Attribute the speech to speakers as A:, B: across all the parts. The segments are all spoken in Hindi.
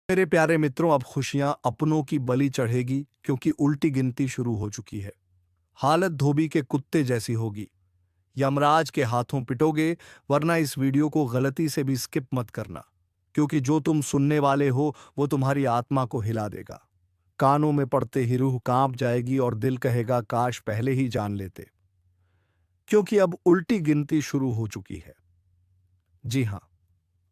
A: मेरे प्यारे मित्रों, अब खुशियां अपनों की बलि चढ़ेगी क्योंकि उल्टी गिनती शुरू हो चुकी है। हालत धोबी के कुत्ते जैसी होगी। यमराज के हाथों पिटोगे, वरना इस वीडियो को गलती से भी स्किप मत करना, क्योंकि जो तुम सुनने वाले हो वो तुम्हारी आत्मा को हिला देगा। कानों में पड़ते ही रूह कांप जाएगी और दिल कहेगा काश पहले ही जान लेते, क्योंकि अब उल्टी गिनती शुरू हो चुकी है। जी हाँ,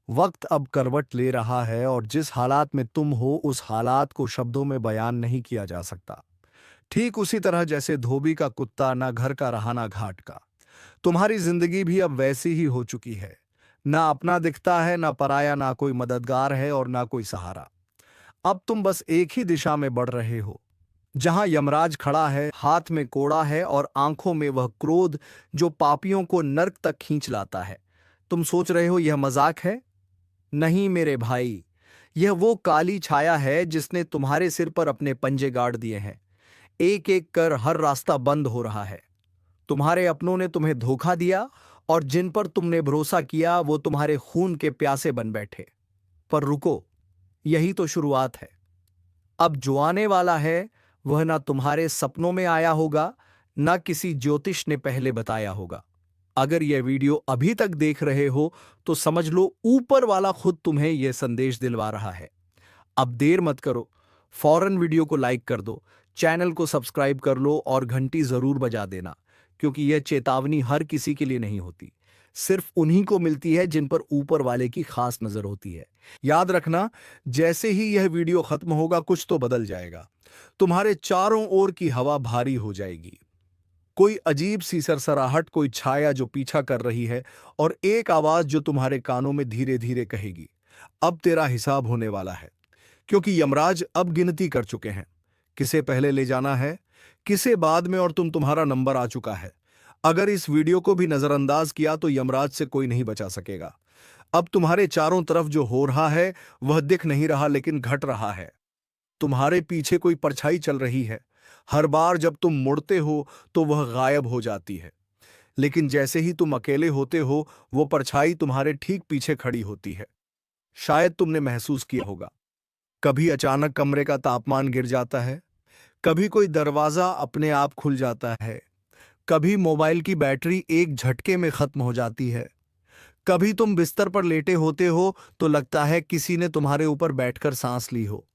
A: वक्त अब करवट ले रहा है और जिस हालात में तुम हो उस हालात को शब्दों में बयान नहीं किया जा सकता। ठीक उसी तरह जैसे धोबी का कुत्ता ना घर का रहा ना घाट का, तुम्हारी जिंदगी भी अब वैसी ही हो चुकी है। ना अपना दिखता है, ना पराया, ना कोई मददगार है और ना कोई सहारा। अब तुम बस एक ही दिशा में बढ़ रहे हो, जहां यमराज खड़ा है, हाथ में कोड़ा है और आंखों में वह क्रोध जो पापियों को नर्क तक खींच लाता है। तुम सोच रहे हो यह मजाक है? नहीं मेरे भाई, यह वो काली छाया है जिसने तुम्हारे सिर पर अपने पंजे गाड़ दिए हैं। एक एक कर हर रास्ता बंद हो रहा है। तुम्हारे अपनों ने तुम्हें धोखा दिया और जिन पर तुमने भरोसा किया वो तुम्हारे खून के प्यासे बन बैठे। पर रुको, यही तो शुरुआत है। अब जो आने वाला है वह ना तुम्हारे सपनों में आया होगा, ना किसी ज्योतिष ने पहले बताया होगा। अगर यह वीडियो अभी तक देख रहे हो तो समझ लो ऊपर वाला खुद तुम्हें यह संदेश दिलवा रहा है। अब देर मत करो, फौरन वीडियो को लाइक कर दो, चैनल को सब्सक्राइब कर लो और घंटी जरूर बजा देना, क्योंकि यह चेतावनी हर किसी के लिए नहीं होती। सिर्फ उन्हीं को मिलती है जिन पर ऊपर वाले की खास नजर होती है। याद रखना, जैसे ही यह वीडियो खत्म होगा कुछ तो बदल जाएगा। तुम्हारे चारों ओर की हवा भारी हो जाएगी। कोई अजीब सी सरसराहट, कोई छाया जो पीछा कर रही है और एक आवाज जो तुम्हारे कानों में धीरे धीरे कहेगी, अब तेरा हिसाब होने वाला है। क्योंकि यमराज अब गिनती कर चुके हैं, किसे पहले ले जाना है, किसे बाद में, और तुम्हारा नंबर आ चुका है। अगर इस वीडियो को भी नजरअंदाज किया तो यमराज से कोई नहीं बचा सकेगा। अब तुम्हारे चारों तरफ जो हो रहा है वह दिख नहीं रहा, लेकिन घट रहा है। तुम्हारे पीछे कोई परछाई चल रही है। हर बार जब तुम मुड़ते हो तो वह गायब हो जाती है, लेकिन जैसे ही तुम अकेले होते हो वो परछाई तुम्हारे ठीक पीछे खड़ी होती है। शायद तुमने महसूस किया होगा, कभी अचानक कमरे का तापमान गिर जाता है, कभी कोई दरवाजा अपने आप खुल जाता है, कभी मोबाइल की बैटरी एक झटके में खत्म हो जाती है, कभी तुम बिस्तर पर लेटे होते हो तो लगता है किसी ने तुम्हारे ऊपर बैठकर सांस ली हो।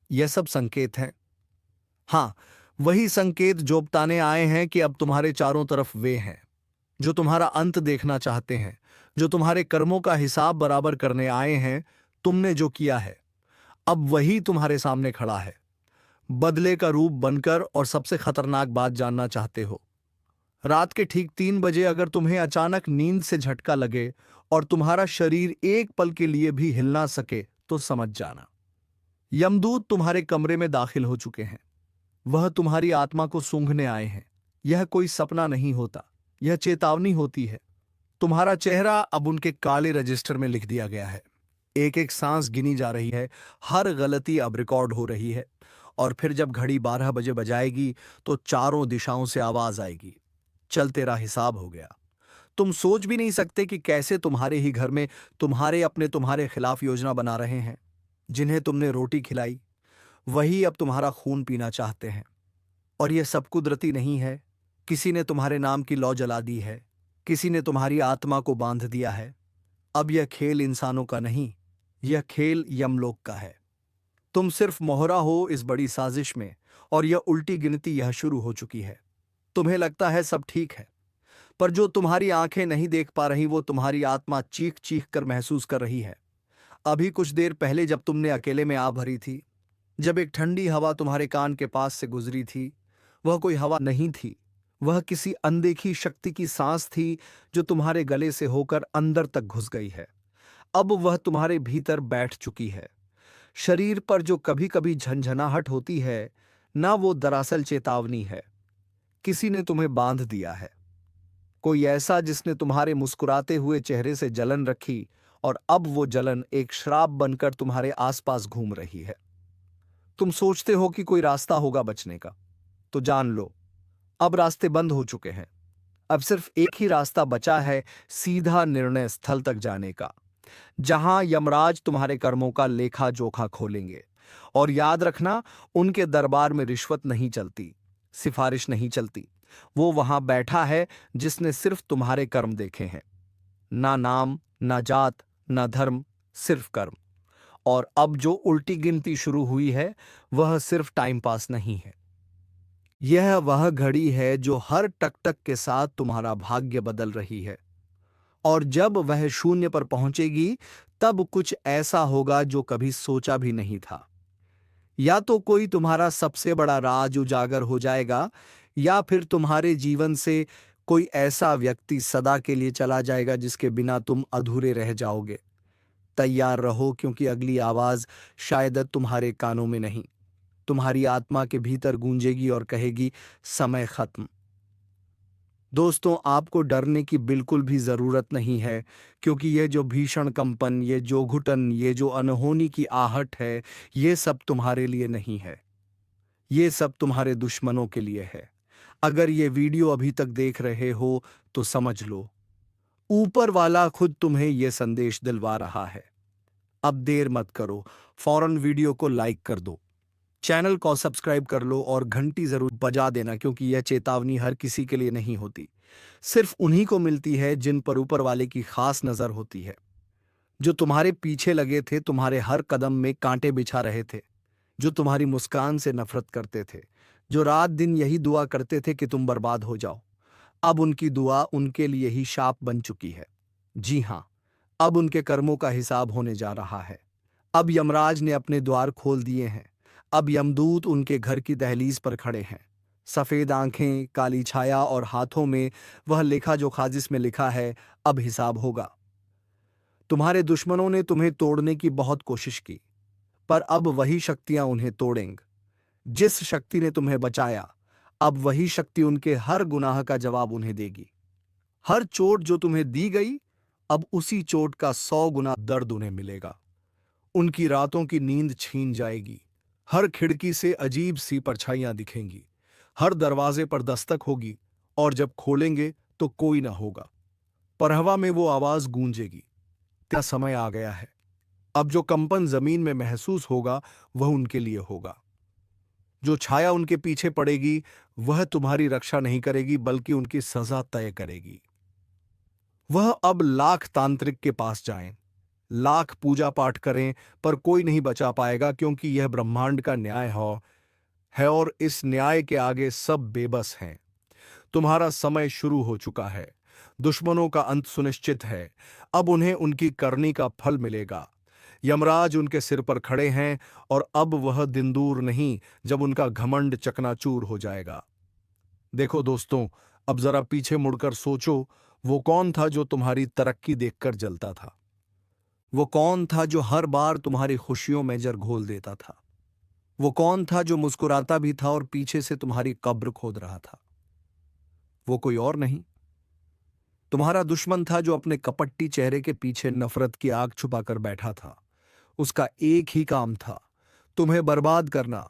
A: यह सब संकेत हैं। हाँ, वही संकेत जो बताने आए हैं कि अब तुम्हारे चारों तरफ वे हैं जो तुम्हारा अंत देखना चाहते हैं, जो तुम्हारे कर्मों का हिसाब बराबर करने आए हैं। तुमने जो किया है अब वही तुम्हारे सामने खड़ा है, बदले का रूप बनकर। और सबसे खतरनाक बात जानना चाहते हो? रात के ठीक 3 बजे अगर तुम्हें अचानक नींद से झटका लगे और तुम्हारा शरीर एक पल के लिए भी हिल ना सके तो समझ जाना, यमदूत तुम्हारे कमरे में दाखिल हो चुके हैं। वह तुम्हारी आत्मा को सूंघने आए हैं। यह कोई सपना नहीं होता, यह चेतावनी होती है। तुम्हारा चेहरा अब उनके काले रजिस्टर में लिख दिया गया है। एक एक सांस गिनी जा रही है, हर गलती अब रिकॉर्ड हो रही है। और फिर जब घड़ी 12 बजे बजाएगी तो चारों दिशाओं से आवाज आएगी, चल तेरा हिसाब हो गया। तुम सोच भी नहीं सकते कि कैसे तुम्हारे ही घर में तुम्हारे अपने तुम्हारे खिलाफ योजना बना रहे हैं। जिन्हें तुमने रोटी खिलाई वही अब तुम्हारा खून पीना चाहते हैं। और यह सब कुदरती नहीं है। किसी ने तुम्हारे नाम की लौ जला दी है, किसी ने तुम्हारी आत्मा को बांध दिया है। अब यह खेल इंसानों का नहीं, यह खेल यमलोक का है। तुम सिर्फ मोहरा हो इस बड़ी साजिश में, और यह उल्टी गिनती यह शुरू हो चुकी है। तुम्हें लगता है सब ठीक है, पर जो तुम्हारी आंखें नहीं देख पा रही वो तुम्हारी आत्मा चीख चीख कर महसूस कर रही है। अभी कुछ देर पहले जब तुमने अकेले में आ भरी थी, जब एक ठंडी हवा तुम्हारे कान के पास से गुजरी थी, वह कोई हवा नहीं थी, वह किसी अनदेखी शक्ति की सांस थी जो तुम्हारे गले से होकर अंदर तक घुस गई है। अब वह तुम्हारे भीतर बैठ चुकी है। शरीर पर जो कभी कभी झंझनाहट होती है ना, वो दरअसल चेतावनी है। किसी ने तुम्हें बांध दिया है, कोई ऐसा जिसने तुम्हारे मुस्कुराते हुए चेहरे से जलन रखी, और अब वो जलन एक श्राप बनकर तुम्हारे आसपास घूम रही है। तुम सोचते हो कि कोई रास्ता होगा बचने का, तो जान लो अब रास्ते बंद हो चुके हैं। अब सिर्फ एक ही रास्ता बचा है, सीधा निर्णय स्थल तक जाने का। जहां यमराज तुम्हारे कर्मों का लेखा जोखा खोलेंगे। और याद रखना, उनके दरबार में रिश्वत नहीं चलती, सिफारिश नहीं चलती। वो वहां बैठा है जिसने सिर्फ तुम्हारे कर्म देखे हैं। ना नाम, ना जात, ना धर्म, सिर्फ कर्म। और अब जो उल्टी गिनती शुरू हुई है, वह सिर्फ टाइम पास नहीं है। यह वह घड़ी है जो हर टक टक के साथ तुम्हारा भाग्य बदल रही है। और जब वह शून्य पर पहुंचेगी, तब कुछ ऐसा होगा जो कभी सोचा भी नहीं था। या तो कोई तुम्हारा सबसे बड़ा राज उजागर हो जाएगा, या फिर तुम्हारे जीवन से कोई ऐसा व्यक्ति सदा के लिए चला जाएगा जिसके बिना तुम अधूरे रह जाओगे। तैयार रहो, क्योंकि अगली आवाज शायद तुम्हारे कानों में नहीं, तुम्हारी आत्मा के भीतर गूंजेगी और कहेगी, समय खत्म। दोस्तों, आपको डरने की बिल्कुल भी जरूरत नहीं है, क्योंकि यह जो भीषण कंपन, ये जो घुटन, ये जो अनहोनी की आहट है, ये सब तुम्हारे लिए नहीं है। ये सब तुम्हारे दुश्मनों के लिए है। अगर ये वीडियो अभी तक देख रहे हो तो समझ लो, ऊपर वाला खुद तुम्हें ये संदेश दिलवा रहा है। अब देर मत करो, फौरन वीडियो को लाइक कर दो, चैनल को सब्सक्राइब कर लो और घंटी जरूर बजा देना, क्योंकि यह चेतावनी हर किसी के लिए नहीं होती। सिर्फ उन्हीं को मिलती है जिन पर ऊपर वाले की खास नजर होती है। जो तुम्हारे पीछे लगे थे, तुम्हारे हर कदम में कांटे बिछा रहे थे, जो तुम्हारी मुस्कान से नफरत करते थे, जो रात दिन यही दुआ करते थे कि तुम बर्बाद हो जाओ, अब उनकी दुआ उनके लिए ही शाप बन चुकी है। जी हां, अब उनके कर्मों का हिसाब होने जा रहा है। अब यमराज ने अपने द्वार खोल दिए हैं। अब यमदूत उनके घर की दहलीज पर खड़े हैं। सफेद आंखें, काली छाया और हाथों में वह लेखा जोखा जिसमें लिखा है, अब हिसाब होगा। तुम्हारे दुश्मनों ने तुम्हें तोड़ने की बहुत कोशिश की, पर अब वही शक्तियां उन्हें तोड़ेंगी। जिस शक्ति ने तुम्हें बचाया, अब वही शक्ति उनके हर गुनाह का जवाब उन्हें देगी। हर चोट जो तुम्हें दी गई, अब उसी चोट का 100 गुना दर्द उन्हें मिलेगा। उनकी रातों की नींद छीन जाएगी। हर खिड़की से अजीब सी परछाइयां दिखेंगी। हर दरवाजे पर दस्तक होगी, और जब खोलेंगे तो कोई ना होगा। पर हवा में वो आवाज गूंजेगी, क्या समय आ गया है। अब जो कंपन जमीन में महसूस होगा, वह उनके लिए होगा। जो छाया उनके पीछे पड़ेगी, वह तुम्हारी रक्षा नहीं करेगी, बल्कि उनकी सजा तय करेगी। वह अब लाख तांत्रिक के पास जाएं, लाख पूजा पाठ करें, पर कोई नहीं बचा पाएगा, क्योंकि यह ब्रह्मांड का न्याय है और इस न्याय के आगे सब बेबस हैं। तुम्हारा समय शुरू हो चुका है। दुश्मनों का अंत सुनिश्चित है। अब उन्हें उनकी करनी का फल मिलेगा। यमराज उनके सिर पर खड़े हैं, और अब वह दिन दूर नहीं जब उनका घमंड चकनाचूर हो जाएगा। देखो दोस्तों, अब जरा पीछे मुड़कर सोचो, वो कौन था जो तुम्हारी तरक्की देखकर जलता था? वो कौन था जो हर बार तुम्हारी खुशियों में जर घोल देता था? वो कौन था जो मुस्कुराता भी था और पीछे से तुम्हारी कब्र खोद रहा था? वो कोई और नहीं, तुम्हारा दुश्मन था, जो अपने कपट्टी चेहरे के पीछे नफरत की आग छुपाकर बैठा था। उसका एक ही काम था, तुम्हें बर्बाद करना।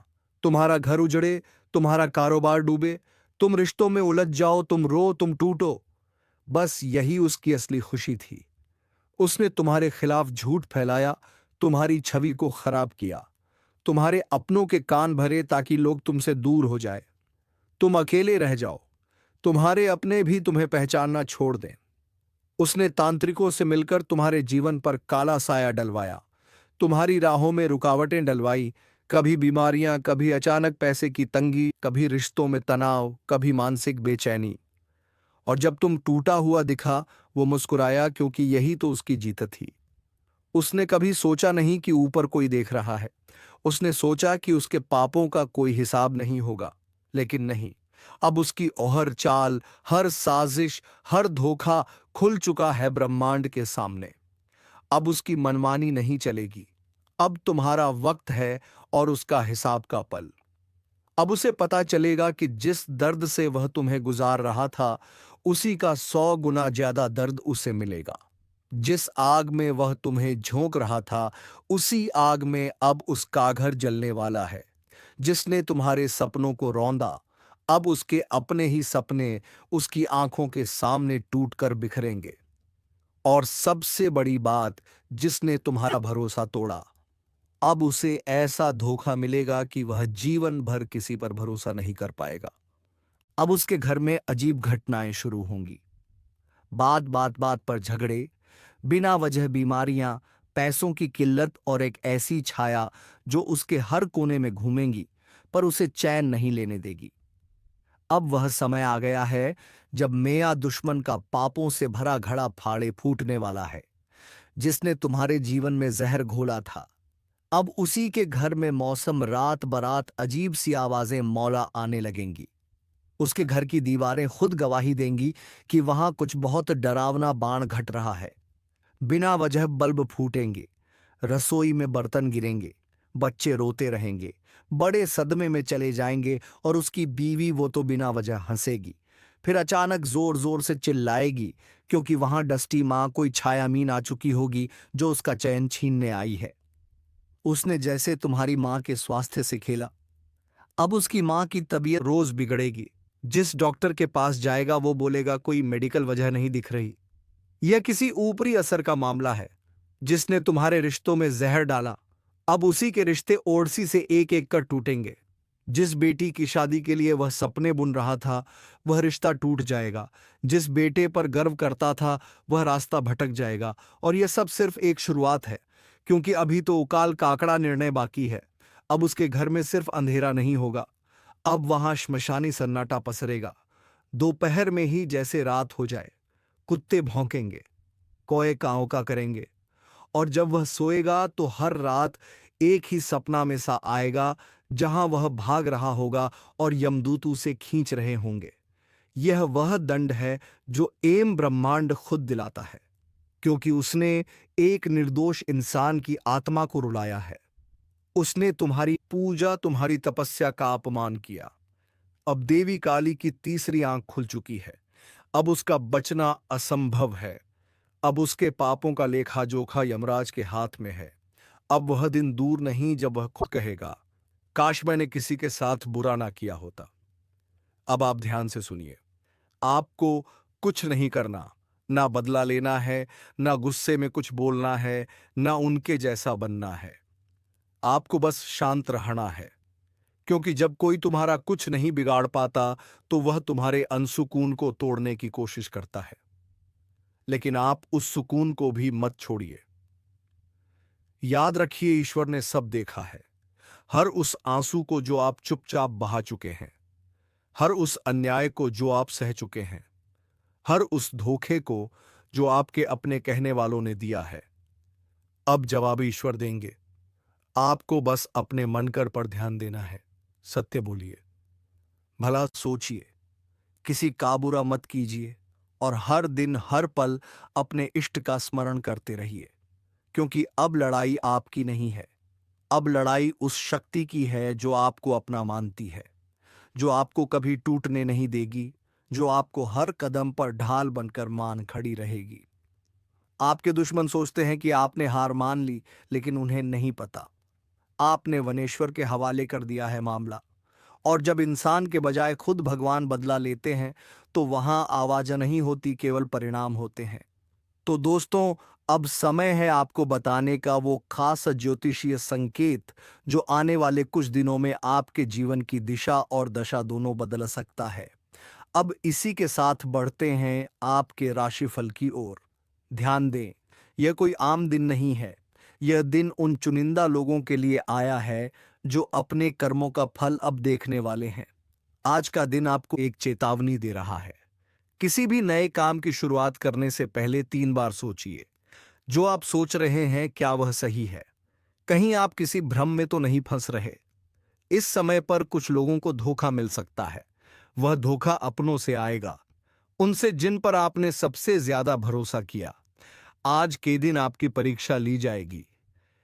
A: तुम्हारा घर उजड़े, तुम्हारा कारोबार डूबे, तुम रिश्तों में उलझ जाओ, तुम रो, तुम टूटो। बस यही उसकी असली खुशी थी। उसने तुम्हारे खिलाफ झूठ फैलाया, तुम्हारी छवि को खराब किया, तुम्हारे अपनों के कान भरे ताकि लोग तुमसे दूर हो जाए, तुम अकेले रह जाओ, तुम्हारे अपने भी तुम्हें पहचानना छोड़ दें। उसने तांत्रिकों से मिलकर तुम्हारे जीवन पर काला साया डलवाया, तुम्हारी राहों में रुकावटें डलवाई, कभी बीमारियां, कभी अचानक पैसे की तंगी, कभी रिश्तों में तनाव, कभी मानसिक बेचैनी। और जब तुम टूटा हुआ दिखा, वो मुस्कुराया, क्योंकि यही तो उसकी जीत थी। उसने कभी सोचा नहीं कि ऊपर कोई देख रहा है। उसने सोचा कि उसके पापों का कोई हिसाब नहीं होगा, लेकिन नहीं। अब उसकी ओहर चाल, हर साजिश, हर धोखा खुल चुका है ब्रह्मांड के सामने। अब उसकी मनमानी नहीं चलेगी। अब तुम्हारा वक्त है और उसका हिसाब का पल। अब उसे पता चलेगा कि जिस दर्द से वह तुम्हें गुजार रहा था, उसी का 100 गुना ज्यादा दर्द उसे मिलेगा। जिस आग में वह तुम्हें झोंक रहा था, उसी आग में अब उसका घर जलने वाला है। जिसने तुम्हारे सपनों को रौंदा, अब उसके अपने ही सपने उसकी आंखों के सामने टूटकर बिखरेंगे। और सबसे बड़ी बात, जिसने तुम्हारा भरोसा तोड़ा, अब उसे ऐसा धोखा मिलेगा कि वह जीवन भर किसी पर भरोसा नहीं कर पाएगा। अब उसके घर में अजीब घटनाएं शुरू होंगी। बात बात बात पर झगड़े, बिना वजह बीमारियां, पैसों की किल्लत और एक ऐसी छाया जो उसके हर कोने में घूमेंगी पर उसे चैन नहीं लेने देगी। अब वह समय आ गया है जब मेया दुश्मन का पापों से भरा घड़ा फाड़े फूटने वाला है। जिसने तुम्हारे जीवन में जहर घोला था, अब उसी के घर में मौसम रात बरात अजीब सी आवाजें मौला आने लगेंगी। उसके घर की दीवारें खुद गवाही देंगी कि वहां कुछ बहुत डरावना बाण घट रहा है। बिना वजह बल्ब फूटेंगे, रसोई में बर्तन गिरेंगे, बच्चे रोते रहेंगे, बड़े सदमे में चले जाएंगे और उसकी बीवी वो तो बिना वजह हंसेगी, फिर अचानक जोर जोर से चिल्लाएगी क्योंकि वहां डस्टी माँ कोई छायामीन आ चुकी होगी जो उसका चैन छीनने आई है। उसने जैसे तुम्हारी माँ के स्वास्थ्य से खेला, अब उसकी माँ की तबीयत रोज बिगड़ेगी। जिस डॉक्टर के पास जाएगा वो बोलेगा कोई मेडिकल वजह नहीं दिख रही, यह किसी ऊपरी असर का मामला है। जिसने तुम्हारे रिश्तों में जहर डाला, अब उसी के रिश्ते ओड़सी से एक एक कर टूटेंगे। जिस बेटी की शादी के लिए वह सपने बुन रहा था, वह रिश्ता टूट जाएगा। जिस बेटे पर गर्व करता था, वह रास्ता भटक जाएगा। और यह सब सिर्फ एक शुरुआत है, क्योंकि अभी तो उकाल काकड़ा निर्णय बाकी है। अब उसके घर में सिर्फ अंधेरा नहीं होगा, अब वहां श्मशानी सन्नाटा पसरेगा। दोपहर में ही जैसे रात हो जाए, कुत्ते भौंकेंगे, कौए काँव का करेंगे, और जब वह सोएगा तो हर रात एक ही सपना में सा आएगा जहां वह भाग रहा होगा और यमदूत उसे खींच रहे होंगे। यह वह दंड है जो एम ब्रह्मांड खुद दिलाता है, क्योंकि उसने एक निर्दोष इंसान की आत्मा को रुलाया है। उसने तुम्हारी पूजा, तुम्हारी तपस्या का अपमान किया। अब देवी काली की तीसरी आंख खुल चुकी है। अब उसका बचना असंभव है। अब उसके पापों का लेखा जोखा यमराज के हाथ में है। अब वह दिन दूर नहीं जब वह खुद कहेगा, काश मैंने किसी के साथ बुरा ना किया होता। अब आप ध्यान से सुनिए। आपको कुछ नहीं करना, ना बदला लेना है, ना गुस्से में कुछ बोलना है, ना उनके जैसा बनना है। आपको बस शांत रहना है, क्योंकि जब कोई तुम्हारा कुछ नहीं बिगाड़ पाता तो वह तुम्हारे अनसुकून को तोड़ने की कोशिश करता है। लेकिन आप उस सुकून को भी मत छोड़िए। याद रखिए, ईश्वर ने सब देखा है। हर उस आंसू को जो आप चुपचाप बहा चुके हैं, हर उस अन्याय को जो आप सह चुके हैं, हर उस धोखे को जो आपके अपने कहने वालों ने दिया है। अब जवाब ईश्वर देंगे। आपको बस अपने मनकर पर ध्यान देना है। सत्य बोलिए, भला सोचिए, किसी का बुरा मत कीजिए, और हर दिन हर पल अपने इष्ट का स्मरण करते रहिए, क्योंकि अब लड़ाई आपकी नहीं है। अब लड़ाई उस शक्ति की है जो आपको अपना मानती है, जो आपको कभी टूटने नहीं देगी, जो आपको हर कदम पर ढाल बनकर मान खड़ी रहेगी। आपके दुश्मन सोचते हैं कि आपने हार मान ली, लेकिन उन्हें नहीं पता आपने वनेश्वर के हवाले कर दिया है मामला। और जब इंसान के बजाय खुद भगवान बदला लेते हैं तो वहां आवाज नहीं होती, केवल परिणाम होते हैं। तो दोस्तों, अब समय है आपको बताने का वो खास ज्योतिषीय संकेत जो आने वाले कुछ दिनों में आपके जीवन की दिशा और दशा दोनों बदल सकता है। अब इसी के साथ बढ़ते हैं आपके राशिफल की ओर। ध्यान दें, यह कोई आम दिन नहीं है। यह दिन उन चुनिंदा लोगों के लिए आया है जो अपने कर्मों का फल अब देखने वाले हैं। आज का दिन आपको एक चेतावनी दे रहा है। किसी भी नए काम की शुरुआत करने से पहले 3 बार सोचिए, जो आप सोच रहे हैं क्या वह सही है? कहीं आप किसी भ्रम में तो नहीं फंस रहे? इस समय पर कुछ लोगों को धोखा मिल सकता है। वह धोखा अपनों से आएगा, उनसे जिन पर आपने सबसे ज्यादा भरोसा किया। आज के दिन आपकी परीक्षा ली जाएगी,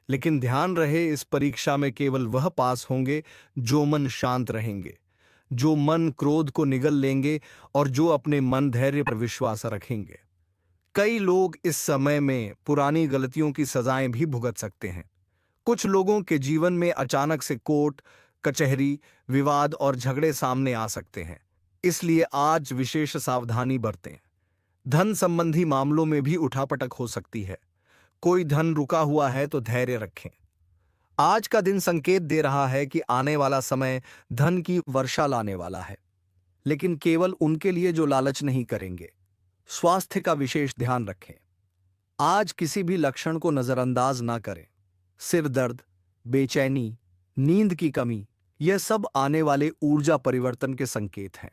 A: लेकिन ध्यान रहे, इस परीक्षा में केवल वह पास होंगे जो मन शांत रहेंगे, जो मन क्रोध को निगल लेंगे और जो अपने मन धैर्य पर विश्वास रखेंगे। कई लोग इस समय में पुरानी गलतियों की सजाएं भी भुगत सकते हैं। कुछ लोगों के जीवन में अचानक से कोर्ट कचहरी, विवाद और झगड़े सामने आ सकते हैं। इसलिए आज विशेष सावधानी बरतें। धन संबंधी मामलों में भी उठापटक हो सकती है। कोई धन रुका हुआ है तो धैर्य रखें। आज का दिन संकेत दे रहा है कि आने वाला समय धन की वर्षा लाने वाला है, लेकिन केवल उनके लिए जो लालच नहीं करेंगे। स्वास्थ्य का विशेष ध्यान रखें। आज किसी भी लक्षण को नजरअंदाज ना करें। सिर दर्द, बेचैनी, नींद की कमी, यह सब आने वाले ऊर्जा परिवर्तन के संकेत हैं।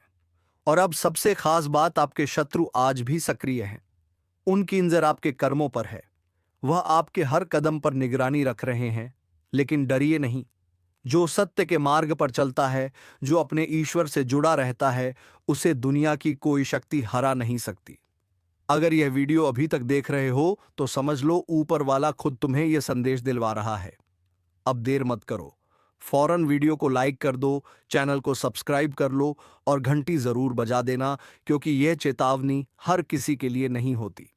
A: और अब सबसे खास बात, आपके शत्रु आज भी सक्रिय हैं। उनकी नजर आपके कर्मों पर है। वह आपके हर कदम पर निगरानी रख रहे हैं। लेकिन डरिए नहीं। जो सत्य के मार्ग पर चलता है, जो अपने ईश्वर से जुड़ा रहता है, उसे दुनिया की कोई शक्ति हरा नहीं सकती। अगर यह वीडियो अभी तक देख रहे हो तो समझ लो ऊपर वाला खुद तुम्हें यह संदेश दिलवा रहा है। अब देर मत करो, फौरन वीडियो को लाइक कर दो, चैनल को सब्सक्राइब कर लो और घंटी जरूर बजा देना, क्योंकि यह चेतावनी हर किसी के लिए नहीं होती।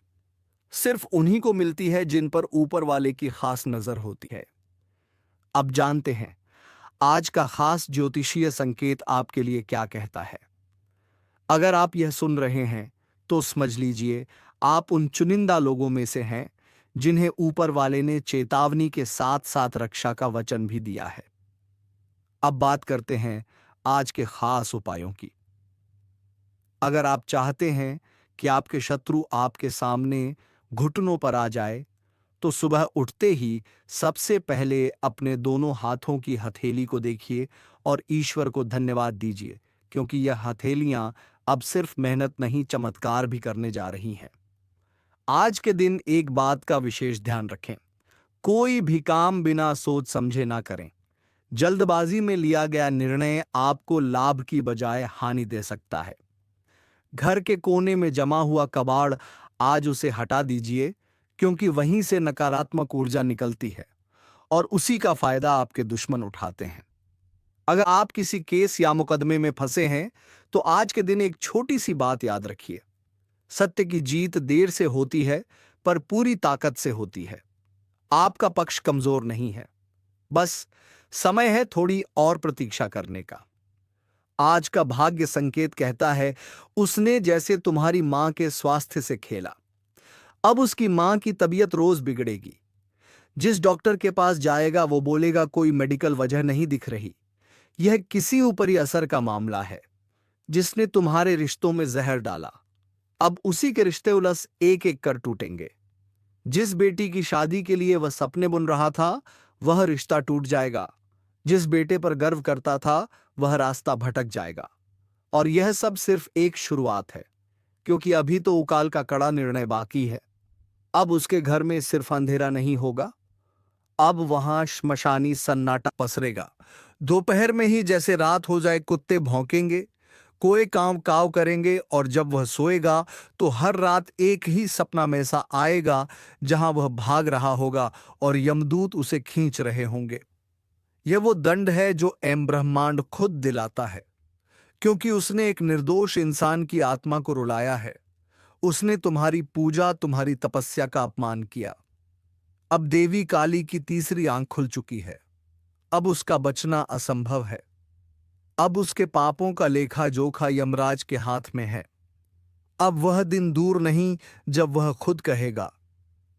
A: सिर्फ उन्हीं को मिलती है जिन पर ऊपर वाले की खास नजर होती है। अब जानते हैं आज का खास ज्योतिषीय संकेत आपके लिए क्या कहता है। अगर आप यह सुन रहे हैं तो समझ लीजिए आप उन चुनिंदा लोगों में से हैं जिन्हें ऊपर वाले ने चेतावनी के साथ साथ रक्षा का वचन भी दिया है। अब बात करते हैं आज के खास उपायों की। अगर आप चाहते हैं कि आपके शत्रु आपके सामने घुटनों पर आ जाए, तो सुबह उठते ही सबसे पहले अपने दोनों हाथों की हथेली को देखिए और ईश्वर को धन्यवाद दीजिए, क्योंकि यह हथेलियां अब सिर्फ मेहनत नहीं, चमत्कार भी करने जा रही हैं। आज के दिन एक बात का विशेष ध्यान रखें। कोई भी काम बिना सोच समझे ना करें। जल्दबाजी में लिया गया निर्णय आपको लाभ की बजाय हानि दे सकता है। घर के कोने में जमा हुआ कबाड़, आज उसे हटा दीजिए, क्योंकि वहीं से नकारात्मक ऊर्जा निकलती है और उसी का फायदा आपके दुश्मन उठाते हैं। अगर आप किसी केस या मुकदमे में फंसे हैं तो आज के दिन एक छोटी सी बात याद रखिए। सत्य की जीत देर से होती है, पर पूरी ताकत से होती है। आपका पक्ष कमजोर नहीं है, बस समय है थोड़ी और प्रतीक्षा करने का। आज का भाग्य संकेत कहता है, उसने जैसे तुम्हारी मां के स्वास्थ्य से खेला, अब उसकी मां की तबीयत रोज बिगड़ेगी। जिस डॉक्टर के पास जाएगा वो बोलेगा कोई मेडिकल वजह नहीं दिख रही, यह किसी ऊपरी असर का मामला है। जिसने तुम्हारे रिश्तों में जहर डाला, अब उसी के रिश्ते उलस एक एक कर टूटेंगे। जिस बेटी की शादी के लिए वह सपने बुन रहा था, वह रिश्ता टूट जाएगा। जिस बेटे पर गर्व करता था, वह रास्ता भटक जाएगा। और यह सब सिर्फ एक शुरुआत है, क्योंकि अभी तो उकाल का कड़ा निर्णय बाकी है। अब उसके घर में सिर्फ अंधेरा नहीं होगा, अब वहां श्मशानी सन्नाटा पसरेगा। दोपहर में ही जैसे रात हो जाए, कुत्ते भौंकेंगे, कोई काम काव करेंगे, और जब वह सोएगा तो हर रात एक ही सपना में सा आएगा, जहां वह भाग रहा होगा और यमदूत उसे खींच रहे होंगे। यह वो दंड है जो एम ब्रह्मांड खुद दिलाता है, क्योंकि उसने एक निर्दोष इंसान की आत्मा को रुलाया है। उसने तुम्हारी पूजा, तुम्हारी तपस्या का अपमान किया। अब देवी काली की तीसरी आंख खुल चुकी है। अब उसका बचना असंभव है। अब उसके पापों का लेखा जोखा यमराज के हाथ में है। अब वह दिन दूर नहीं जब वह खुद कहेगा,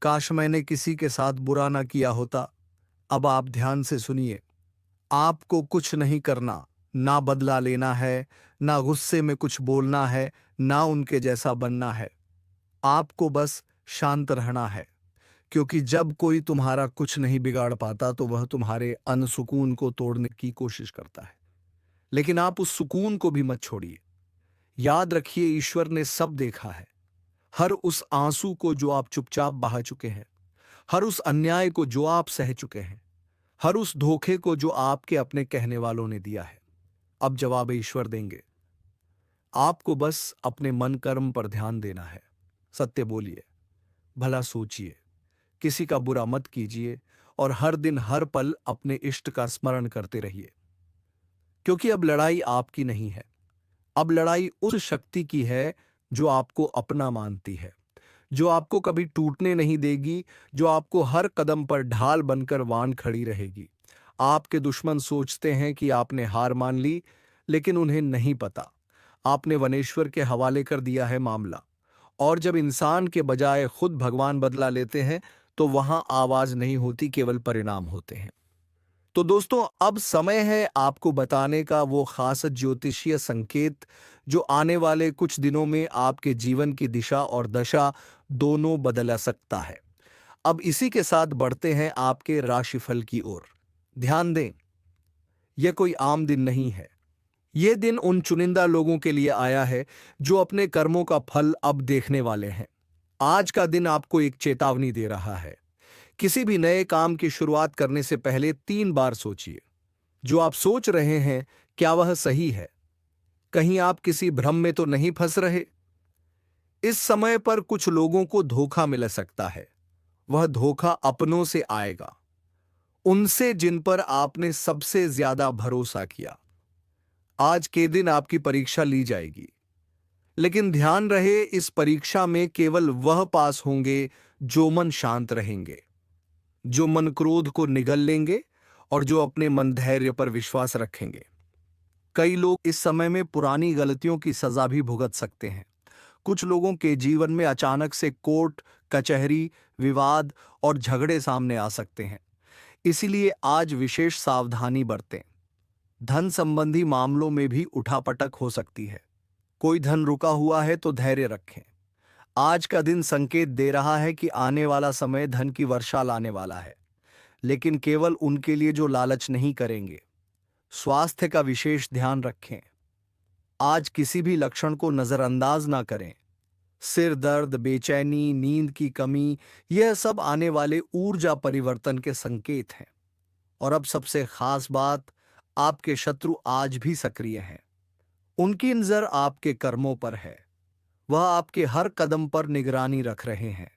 A: काश मैंने किसी के साथ बुरा ना किया होता। अब आप ध्यान से सुनिए। आपको कुछ नहीं करना, ना बदला लेना है, ना गुस्से में कुछ बोलना है, ना उनके जैसा बनना है। आपको बस शांत रहना है, क्योंकि जब कोई तुम्हारा कुछ नहीं बिगाड़ पाता तो वह तुम्हारे अनसुकून को तोड़ने की कोशिश करता है। लेकिन आप उस सुकून को भी मत छोड़िए। याद रखिए, ईश्वर ने सब देखा है। हर उस आंसू को जो आप चुपचाप बहा चुके हैं, हर उस अन्याय को जो आप सह चुके हैं, हर उस धोखे को जो आपके अपने कहने वालों ने दिया है। अब जवाब ईश्वर देंगे। आपको बस अपने मन कर्म पर ध्यान देना है। सत्य बोलिए, भला सोचिए, किसी का बुरा मत कीजिए, और हर दिन हर पल अपने इष्ट का स्मरण करते रहिए। क्योंकि अब लड़ाई आपकी नहीं है, अब लड़ाई उस शक्ति की है जो आपको अपना मानती है, जो आपको कभी टूटने नहीं देगी, जो आपको हर कदम पर ढाल बनकर वान खड़ी रहेगी। आपके दुश्मन सोचते हैं कि आपने हार मान ली, लेकिन उन्हें नहीं पता आपने वनेश्वर के हवाले कर दिया है मामला, और जब इंसान के बजाय खुद भगवान बदला लेते हैं तो वहां आवाज नहीं होती, केवल परिणाम होते हैं। तो दोस्तों, अब समय है आपको बताने का वो खास ज्योतिषीय संकेत जो आने वाले कुछ दिनों में आपके जीवन की दिशा और दशा दोनों बदल सकता है। अब इसी के साथ बढ़ते हैं आपके राशिफल की ओर। ध्यान दें, यह कोई आम दिन नहीं है। यह दिन उन चुनिंदा लोगों के लिए आया है जो अपने कर्मों का फल अब देखने वाले हैं। आज का दिन आपको एक चेतावनी दे रहा है। किसी भी नए काम की शुरुआत करने से पहले 3 बार सोचिए। जो आप सोच रहे हैं, क्या वह सही है? कहीं आप किसी भ्रम में तो नहीं फंस रहे? इस समय पर कुछ लोगों को धोखा मिल सकता है। वह धोखा अपनों से आएगा, उनसे जिन पर आपने सबसे ज्यादा भरोसा किया। आज के दिन आपकी परीक्षा ली जाएगी, लेकिन ध्यान रहे, इस परीक्षा में केवल वह पास होंगे जो मन शांत रहेंगे, जो मन क्रोध को निगल लेंगे और जो अपने मन धैर्य पर विश्वास रखेंगे। कई लोग इस समय में पुरानी गलतियों की सजा भी भुगत सकते हैं। कुछ लोगों के जीवन में अचानक से कोर्ट कचहरी, विवाद और झगड़े सामने आ सकते हैं। इसीलिए आज विशेष सावधानी बरतें। धन संबंधी मामलों में भी उठापटक हो सकती है। कोई धन रुका हुआ है तो धैर्य रखें। आज का दिन संकेत दे रहा है कि आने वाला समय धन की वर्षा लाने वाला है, लेकिन केवल उनके लिए जो लालच नहीं करेंगे। स्वास्थ्य का विशेष ध्यान रखें। आज किसी भी लक्षण को नजरअंदाज ना करें। सिर दर्द, बेचैनी, नींद की कमी, यह सब आने वाले ऊर्जा परिवर्तन के संकेत हैं। और अब सबसे खास बात, आपके शत्रु आज भी सक्रिय हैं। उनकी नजर आपके कर्मों पर है। वह आपके हर कदम पर निगरानी रख रहे हैं।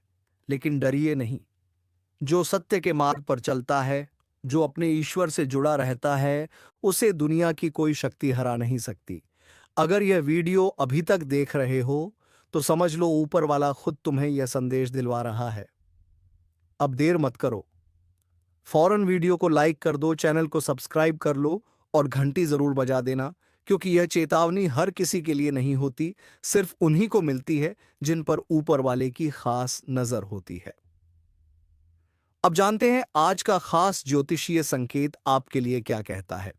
A: लेकिन डरिए नहीं। जो सत्य के मार्ग पर चलता है, जो अपने ईश्वर से जुड़ा रहता है, उसे दुनिया की कोई शक्ति हरा नहीं सकती। अगर यह वीडियो अभी तक देख रहे हो तो समझ लो ऊपर वाला खुद तुम्हें यह संदेश दिलवा रहा है। अब देर मत करो, फौरन वीडियो को लाइक कर दो, चैनल को सब्सक्राइब कर लो और घंटी जरूर बजा देना, क्योंकि यह चेतावनी हर किसी के लिए नहीं होती, सिर्फ उन्हीं को मिलती है जिन पर ऊपर वाले की खास नजर होती है। अब जानते हैं आज का खास ज्योतिषीय संकेत आपके लिए क्या कहता है।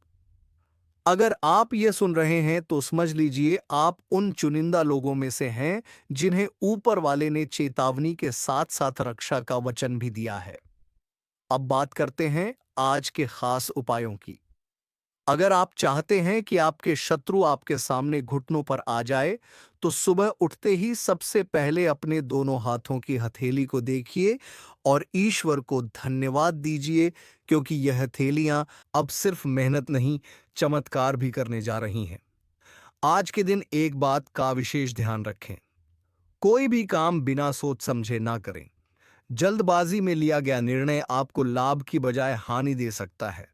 A: अगर आप ये सुन रहे हैं तो समझ लीजिए आप उन चुनिंदा लोगों में से हैं जिन्हें ऊपर वाले ने चेतावनी के साथ साथ रक्षा का वचन भी दिया है। अब बात करते हैं आज के खास उपायों की। अगर आप चाहते हैं कि आपके शत्रु आपके सामने घुटनों पर आ जाए, तो सुबह उठते ही सबसे पहले अपने दोनों हाथों की हथेली को देखिए और ईश्वर को धन्यवाद दीजिए, क्योंकि यह हथेलियां अब सिर्फ मेहनत नहीं, चमत्कार भी करने जा रही हैं। आज के दिन एक बात का विशेष ध्यान रखें। कोई भी काम बिना सोच समझे ना करें। जल्दबाजी में लिया गया निर्णय आपको लाभ की बजाय हानि दे सकता है।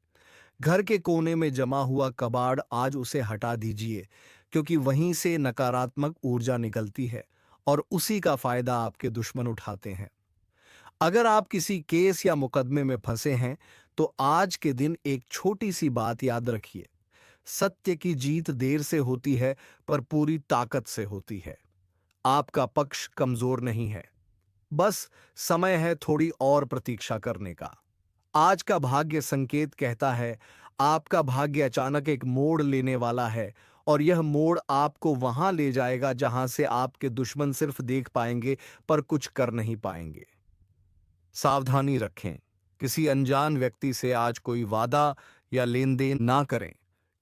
A: घर के कोने में जमा हुआ कबाड़, आज उसे हटा दीजिए, क्योंकि वहीं से नकारात्मक ऊर्जा निकलती है और उसी का फायदा आपके दुश्मन उठाते हैं। अगर आप किसी केस या मुकदमे में फंसे हैं तो आज के दिन एक छोटी सी बात याद रखिए। सत्य की जीत देर से होती है, पर पूरी ताकत से होती है। आपका पक्ष कमजोर नहीं है, बस समय है थोड़ी और प्रतीक्षा करने का। आज का भाग्य संकेत कहता है आपका भाग्य अचानक एक मोड़ लेने वाला है, और यह मोड़ आपको वहां ले जाएगा जहां से आपके दुश्मन सिर्फ देख पाएंगे पर कुछ कर नहीं पाएंगे। सावधानी रखें। किसी अनजान व्यक्ति से आज कोई वादा या लेन देन ना करें,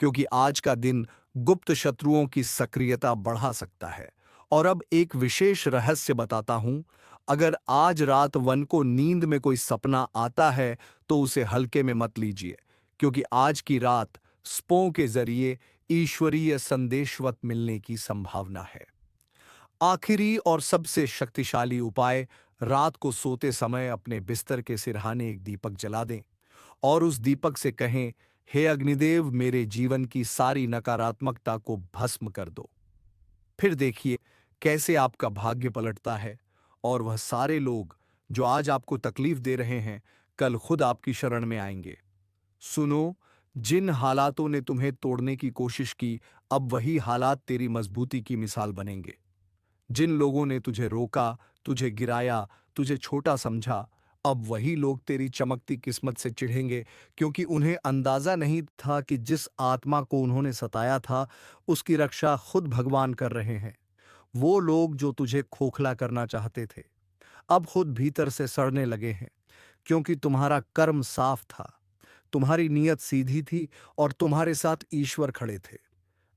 A: क्योंकि आज का दिन गुप्त शत्रुओं की सक्रियता बढ़ा सकता है। और अब एक विशेष रहस्य बताता हूं। अगर आज रात वन को नींद में कोई सपना आता है तो उसे हल्के में मत लीजिए, क्योंकि आज की रात स्पों के जरिए ईश्वरीय संदेशवत मिलने की संभावना है। आखिरी और सबसे शक्तिशाली उपाय, रात को सोते समय अपने बिस्तर के सिरहाने एक दीपक जला दें और उस दीपक से कहें, हे अग्निदेव, मेरे जीवन की सारी नकारात्मकता को भस्म कर दो। फिर देखिए कैसे आपका भाग्य पलटता है और वह सारे लोग जो आज आपको तकलीफ दे रहे हैं, कल खुद आपकी शरण में आएंगे। सुनो, जिन हालातों ने तुम्हें तोड़ने की कोशिश की, अब वही हालात तेरी मजबूती की मिसाल बनेंगे। जिन लोगों ने तुझे रोका, तुझे गिराया, तुझे छोटा समझा, अब वही लोग तेरी चमकती किस्मत से चिढ़ेंगे, क्योंकि उन्हें अंदाजा नहीं था कि जिस आत्मा को उन्होंने सताया था, उसकी रक्षा खुद भगवान कर रहे हैं। वो लोग जो तुझे खोखला करना चाहते थे, अब खुद भीतर से सड़ने लगे हैं, क्योंकि तुम्हारा कर्म साफ था, तुम्हारी नीयत सीधी थी और तुम्हारे साथ ईश्वर खड़े थे।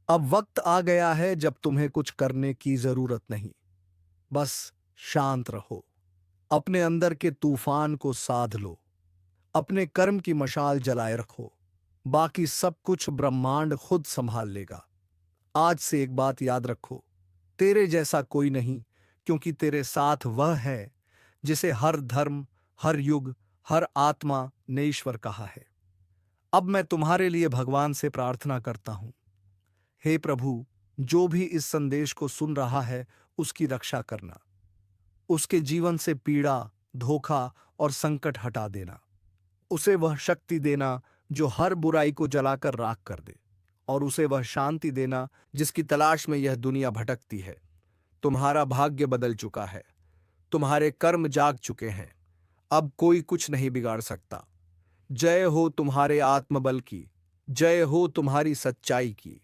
A: अब वक्त आ गया है जब तुम्हें कुछ करने की जरूरत नहीं, बस शांत रहो, अपने अंदर के तूफान को साध लो, अपने कर्म की मशाल जलाए रखो, बाकी सब कुछ ब्रह्मांड खुद संभाल लेगा। आज से एक बात याद रखो, तेरे जैसा कोई नहीं, क्योंकि तेरे साथ वह है जिसे हर धर्म, हर युग, हर आत्मा ने ईश्वर कहा है। अब मैं तुम्हारे लिए भगवान से प्रार्थना करता हूं, हे प्रभु, जो भी इस संदेश को सुन रहा है उसकी रक्षा करना, उसके जीवन से पीड़ा, धोखा और संकट हटा देना, उसे वह शक्ति देना जो हर बुराई को जलाकर राख कर दे, और उसे वह शांति देना जिसकी तलाश में यह दुनिया भटकती है। तुम्हारा भाग्य बदल चुका है, तुम्हारे कर्म जाग चुके हैं, अब कोई कुछ नहीं बिगाड़ सकता। जय हो तुम्हारे आत्मबल की, जय हो तुम्हारी सच्चाई की,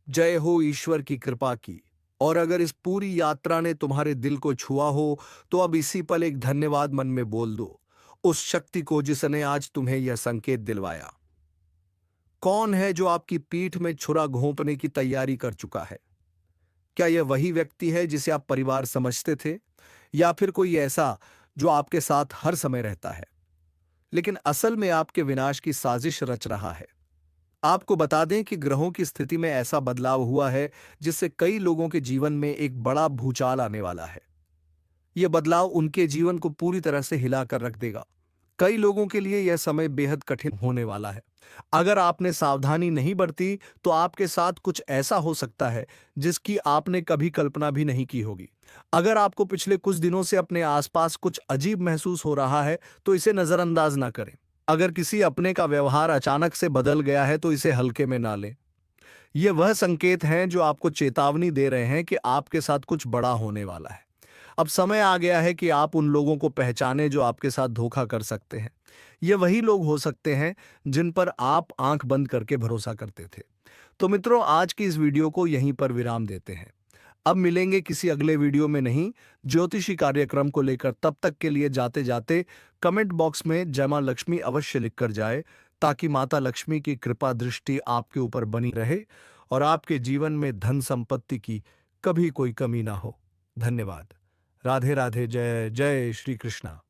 A: जय हो ईश्वर की कृपा की। और अगर इस पूरी यात्रा ने तुम्हारे दिल को छुआ हो, तो अब इसी पल एक धन्यवाद मन में बोल दो उस शक्ति को जिसने आज तुम्हें यह संकेत दिलवाया। कौन है जो आपकी पीठ में छुरा घोंपने की तैयारी कर चुका है? क्या यह वही व्यक्ति है जिसे आप परिवार समझते थे, या फिर कोई ऐसा जो आपके साथ हर समय रहता है लेकिन असल में आपके विनाश की साजिश रच रहा है? आपको बता दें कि ग्रहों की स्थिति में ऐसा बदलाव हुआ है जिससे कई लोगों के जीवन में एक बड़ा भूचाल आने वाला है। यह बदलाव उनके जीवन को पूरी तरह से हिलाकर रख देगा। कई लोगों के लिए यह समय बेहद कठिन होने वाला है। अगर आपने सावधानी नहीं बरती तो आपके साथ कुछ ऐसा हो सकता है जिसकी आपने कभी कल्पना भी नहीं की होगी। अगर आपको पिछले कुछ दिनों से अपने आसपास कुछ अजीब महसूस हो रहा है तो इसे नजरअंदाज ना करें। अगर किसी अपने का व्यवहार अचानक से बदल गया है तो इसे हल्के में ना लें। ये वह संकेत हैं जो आपको चेतावनी दे रहे हैं कि आपके साथ कुछ बड़ा होने वाला है। अब समय आ गया है कि आप उन लोगों को पहचानें जो आपके साथ धोखा कर सकते हैं। ये वही लोग हो सकते हैं जिन पर आप आंख बंद करके भरोसा करते थे। तो मित्रों, आज की इस वीडियो को यहीं पर विराम देते हैं। अब मिलेंगे किसी अगले वीडियो में नहीं, ज्योतिषी कार्यक्रम को लेकर। तब तक के लिए जाते जाते कमेंट बॉक्स में जय मां लक्ष्मी अवश्य लिखकर जाए, ताकि माता लक्ष्मी की कृपा दृष्टि आपके ऊपर बनी रहे और आपके जीवन में धन संपत्ति की कभी कोई कमी ना हो। धन्यवाद। राधे राधे। जय जय श्री कृष्णा।